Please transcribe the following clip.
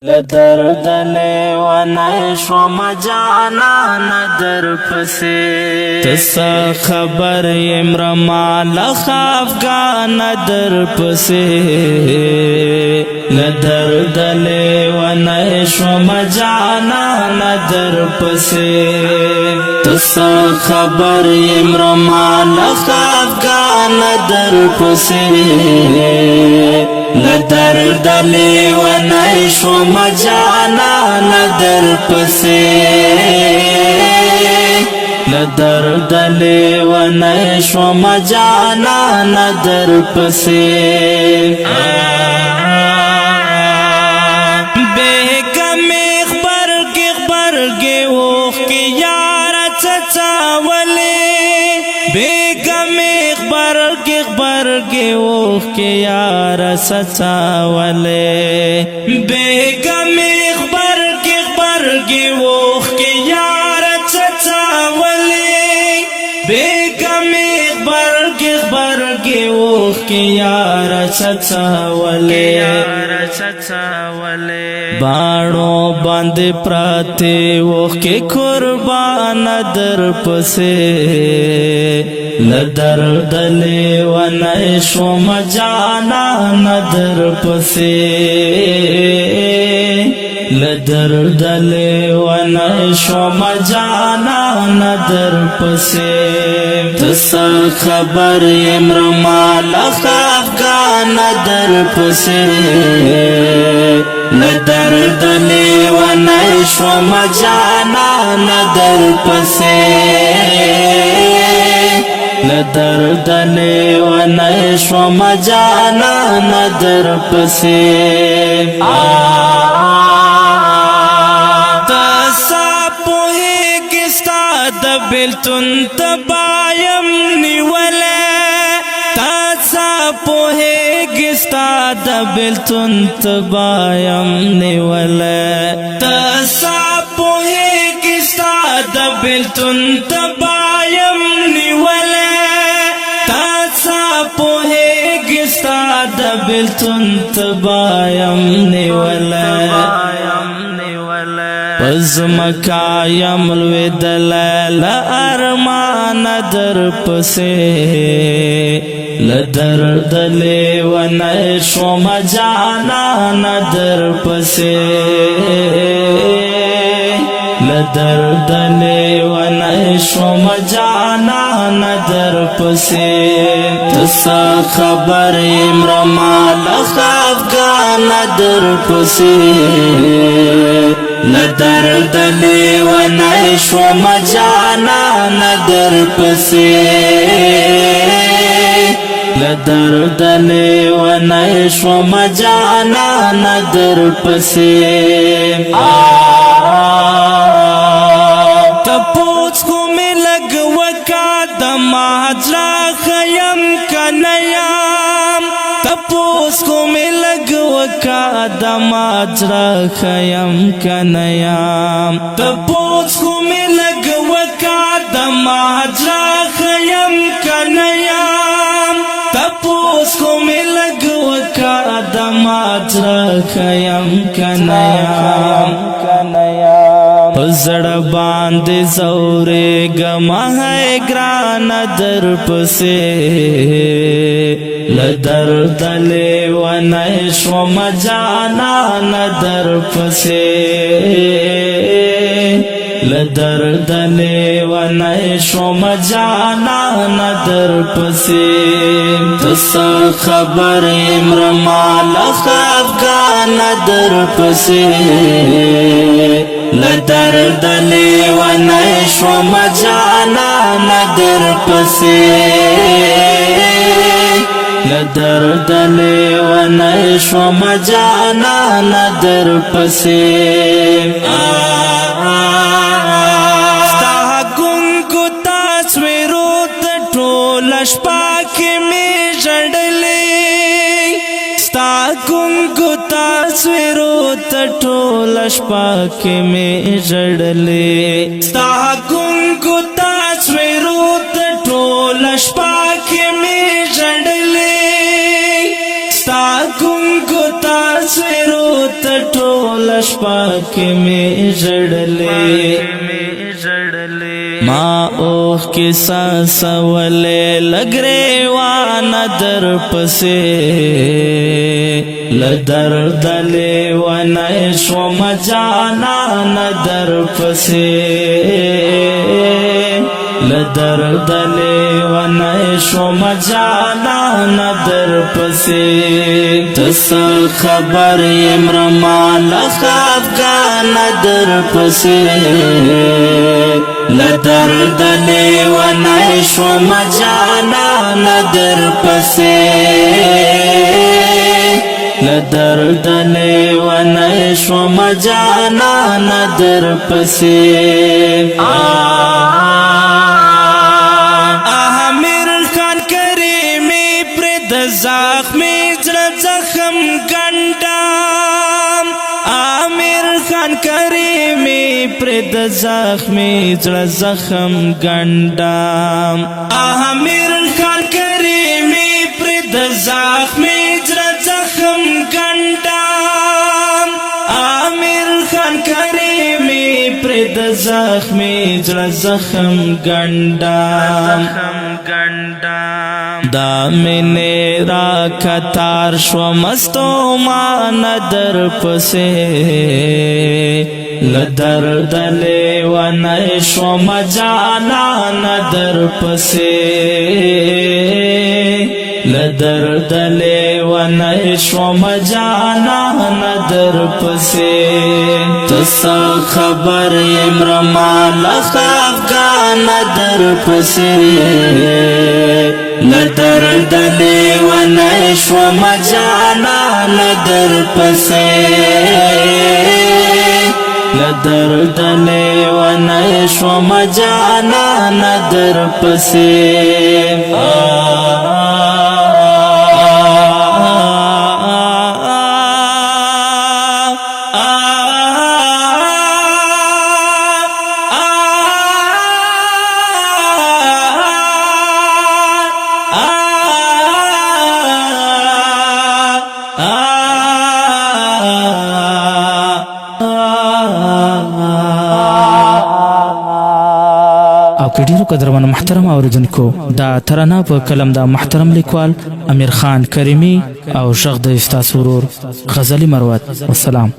لدرد لیوانی شوم جانان در پسی تسا خبر امرما لخافگان در پسی لدرد لیوانی شوم جانان در پسی تسا خبر امرما لخافگان در پسی لدرد لیوانی شوم جانان در پسی لدرد لیوانی شوم جانان در پسی بیگمی خبرگی وخ کی یار چچاولی بیگمی خبرگی وخ کی یار چچاولی بیگمی خبرگی وخ کی یار چچاولی بیگمی خبرگی وخ کی یار چچاولی باڑو باند پراتے وخ کی قربان در پسے لدرد لیوانی شوم جانان در پسے لدرد لیوانی شوم جانان در پسے تسا خبر امرما لخافگان در پسے لدرد لیوانی شوم جانان در پسے لدرد لیوانی شوم جانان در پسے تسا پوہی کستا دبلتن تبایم نیولے تسا پوہی کستا دبلتن تبایم نیولے تسا پوہی کستا دبلتن تبایم نیولے تسا پوہی کستا دبلتن تبایم نیولے پزمکایم لوی دلیل ارمان در پسے لدرد لیوانی شوم جانان در پسے لدرد لیوانی شوم جانان در پسے تسا خبر امرما لخافگان در پسے لدرد لیوانی شوم جانان در پسے لدرد لیوانی شوم جانان در پسے تپوچ کو میں لگ وکا دماجرا خیم کنیام تپوس کو میں لگ وکا دماجرا خیم کنیام تپوس کو میں لگ وکا دماجرا خیم کنیام تپوس کو میں لگ وکا دماجرا خیم کنیام زڑ باند زورے گما ہے گران در پسے لدرد لیوانی شوم جانان در پسے لدرد لیوانی شوم جانان در پسے تسا خبر امرما لخافگان در پسے لدرد لیوانی شوم جانان در پسے لدرد لیوانی شوم جانان در پسے ستا گنگو تصویرو ټول شپه کې می ژړلې ستا گنگو تصویرو ټول شپه کې می ژړلې ستا گنگو تصویرو ټول شپه کې می ژړلې ستا گنگو تصویرو ټول ټول شپه کې می ژړلې ما اوخ کې ساسولې لګریوان در پسې لدرد لیوان شوم جانان در پسې لدرد لیوان شوم جانان در پسې تس خبر امرمان خفگان در پسې لدرد لیوان شوم جانان در پسې لدرد لیوان شوم جانان در پسې امیر خان کریمی پر د زخمی زړه زخم ګنډم امیر خان کریمی پر د زخمی زړه زخم ګنډم امیر خان کریمی پر د زخمی زړه زخم ګنډم امیر خان کریمی پر د زخمی زړه زخم ګنډم دا مینې را کتار شو مستو مان در پسې لدرد لیوان شو مجانان در پسې لدرد لیوان شو مجانان در پسې تس خبر امرمان خفگان در پسې لدرد لیوان شو مجانان در پسې لدرد لیوان شو مجانان در پسې او که ډیرو قدرمنو محترم اوریدونکو دا ترانه په کلم د محترم لیکوال امیر خان کریمی او شغ د استاد ورور غزلی مروت والسلام.